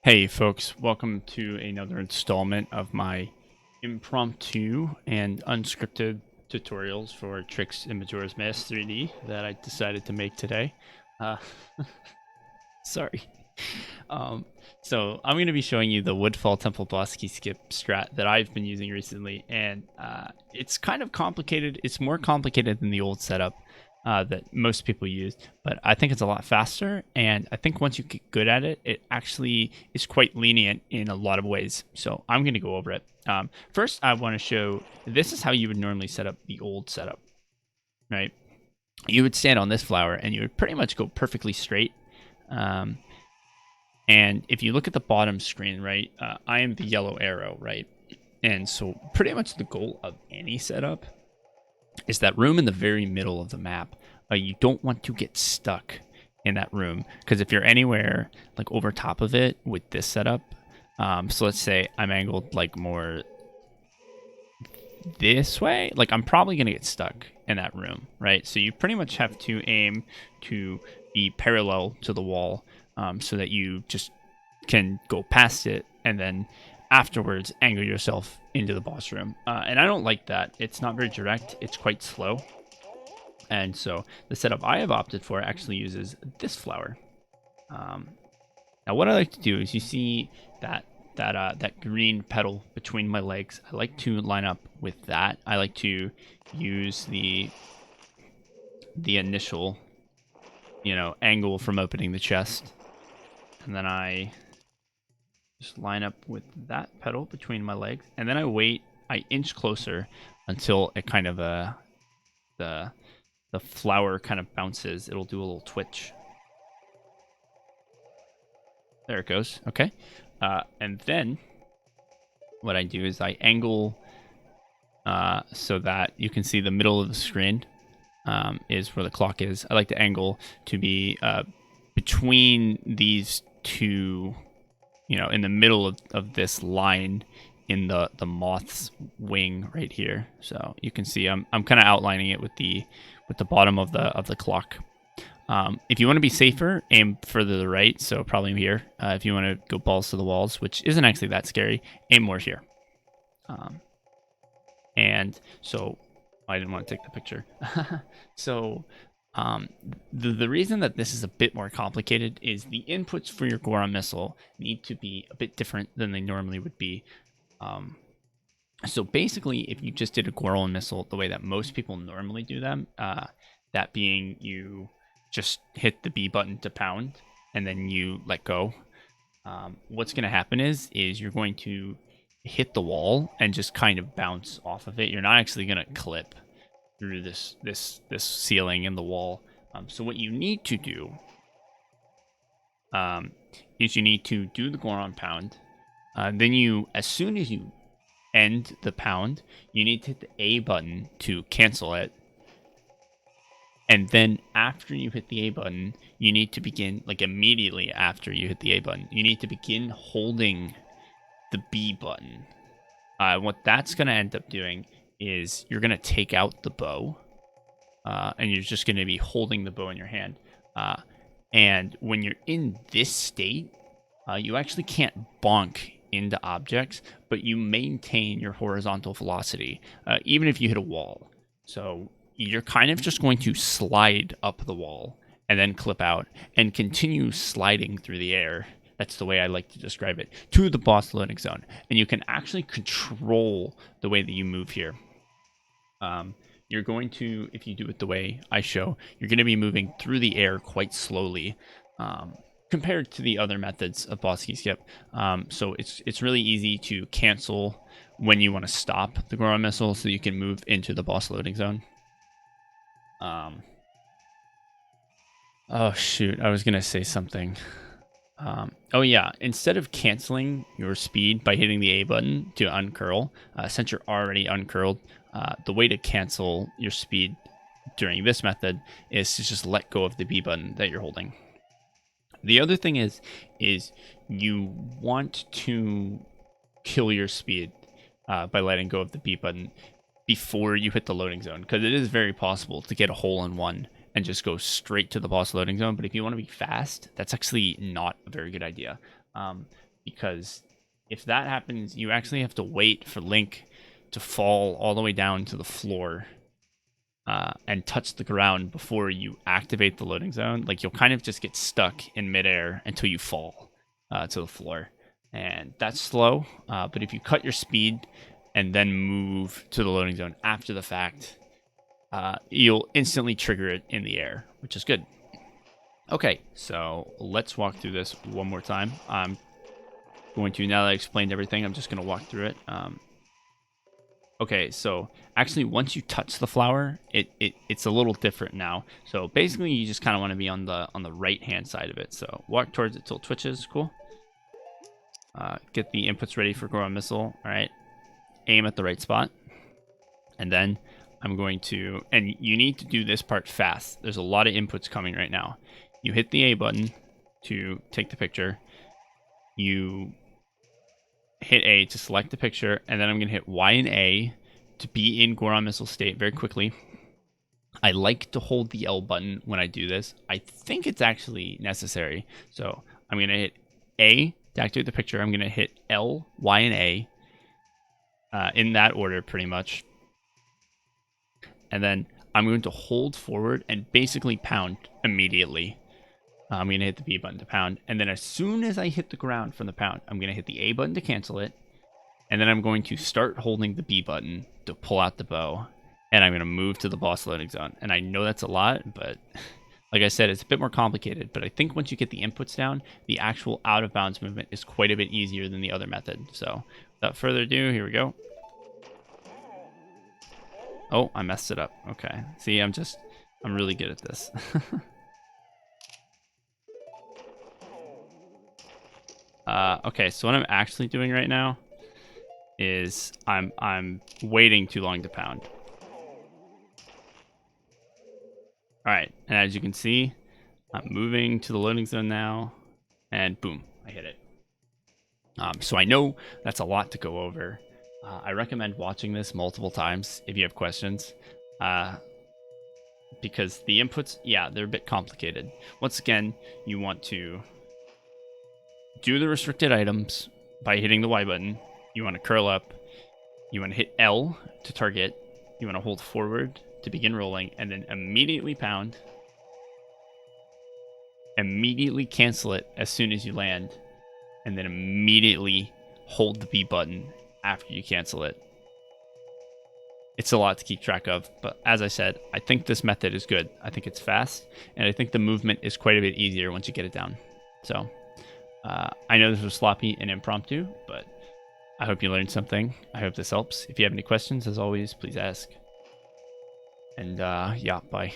Hey folks, welcome to another installment of my impromptu and unscripted tutorials for Tricks in Majora's Mask 3D that I decided to make today. Uh, sorry. Um, so I'm going to be showing you the Woodfall Temple boss key skip strat that I've been using recently, and it's kind of complicated. It's more complicated than the old setup that most people use, but I think it's a lot faster, and I think once you get good at it, it actually is quite lenient in a lot of ways. So I'm going to go over it. First, I want to show this is how you would normally set up the old setup, right? You would stand on this flower, and you would pretty much go perfectly straight. And if you look at the bottom screen, right, I am the yellow arrow, right? And so pretty much the goal of any setup is that room in the very middle of the map. You don't want to get stuck in that room, because if you're anywhere like over top of it with this setup, so let's say I'm angled like more this way, like I'm probably going to get stuck in that room, right? So you pretty much have to aim to be parallel to the wall, so that you just can go past it and then afterwards angle yourself into the boss room. And I don't like that. It's not very direct. It's quite slow. And so the setup I have opted for actually uses this flower. Now what I like to do is, you see that green petal between my legs. I like to line up with that. I like to use the initial, angle from opening the chest, and then I just line up with that petal between my legs, and then I inch closer until it kind of the flower kind of bounces. It'll do a little twitch. There it goes. Okay. And then what I do is I angle so that you can see the middle of the screen is where the clock is. I like the angle to be between these two, in the middle of this line in the moth's wing right here. So you can see I'm kind of outlining it with the bottom of the clock. If you want to be safer, aim further to the right, so probably here. If you want to go balls to the walls, which isn't actually that scary, aim more here. And so I didn't want to take the picture. So the reason that this is a bit more complicated is the inputs for your Goron missile need to be a bit different than they normally would be. So basically, if you just did a Goron missile the way that most people normally do them, that being you just hit the B button to pound and then you let go, what's going to happen is you're going to hit the wall and just kind of bounce off of it. You're not actually going to clip through this ceiling in the wall. So what you need to do is you need to do the Goron pound. Then as soon as you end the pound, you need to hit the A button to cancel it. And then after you hit the A button, you need to begin, like immediately after you hit the A button, you need to begin holding the B button. What that's going to end up doing is you're going to take out the bow, and you're just going to be holding the bow in your hand. And when you're in this state, you actually can't bonk into objects, but you maintain your horizontal velocity, even if you hit a wall. So you're kind of just going to slide up the wall and then clip out and continue sliding through the air. That's the way I like to describe it, to the boss loading zone. And you can actually control the way that you move here. You're going to, if you do it the way I show, you're going to be moving through the air quite slowly, compared to the other methods of boss key skip. So it's really easy to cancel when you want to stop the Goron missile, so you can move into the boss loading zone. Oh shoot, I was gonna say something. Oh yeah, instead of canceling your speed by hitting the A button to uncurl, since you're already uncurled, the way to cancel your speed during this method is to just let go of the B button that you're holding. The other thing is you want to kill your speed by letting go of the B button before you hit the loading zone, because it is very possible to get a hole in one and just go straight to the boss loading zone. But if you want to be fast, that's actually not a very good idea. because if that happens, you actually have to wait for Link to fall all the way down to the floor and touch the ground before you activate the loading zone. Like, you'll kind of just get stuck in midair until you fall to the floor. And that's slow, but if you cut your speed and then move to the loading zone after the fact, you'll instantly trigger it in the air, which is good. Okay, so let's walk through this one more time. I'm going to, now that I explained everything, I'm just going to walk through it. Okay, so actually once you touch the flower, it's a little different now. So basically you just kind of want to be on the right hand side of it. So walk towards it till it twitches. Cool. Get the inputs ready for Goron missile. All right, aim at the right spot, and then I'm going to, and you need to do this part fast. There's a lot of inputs coming right now. You hit the A button to take the picture. You hit A to select the picture, and then I'm going to hit Y and A to be in Goron missile state very quickly. I like to hold the L button when I do this. I think it's actually necessary. So I'm going to hit A to activate the picture. I'm going to hit L, Y, and A in that order pretty much. And then I'm going to hold forward and basically pound immediately. I'm going to hit the B button to pound. And then as soon as I hit the ground from the pound, I'm going to hit the A button to cancel it. And then I'm going to start holding the B button to pull out the bow. And I'm going to move to the boss loading zone. And I know that's a lot, but like I said, it's a bit more complicated. But I think once you get the inputs down, the actual out of bounds movement is quite a bit easier than the other method. So without further ado, here we go. Oh, I messed it up. Okay. See, I'm really good at this. Okay, so what I'm actually doing right now is I'm waiting too long to pound. All right, and as you can see, I'm moving to the loading zone now, and boom, I hit it. So I know that's a lot to go over. I recommend watching this multiple times if you have questions, because the inputs, yeah, they're a bit complicated. Once again, you want to do the restricted items by hitting the Y button. You want to curl up. You want to hit L to target. You want to hold forward to begin rolling, and then immediately pound. Immediately cancel it as soon as you land, and then immediately hold the B button after you cancel it. It's a lot to keep track of, but as I said, I think this method is good. I think it's fast, and I think the movement is quite a bit easier once you get it down. So I know this was sloppy and impromptu, but I hope you learned something. I hope this helps. If you have any questions, as always, please ask. And yeah, bye.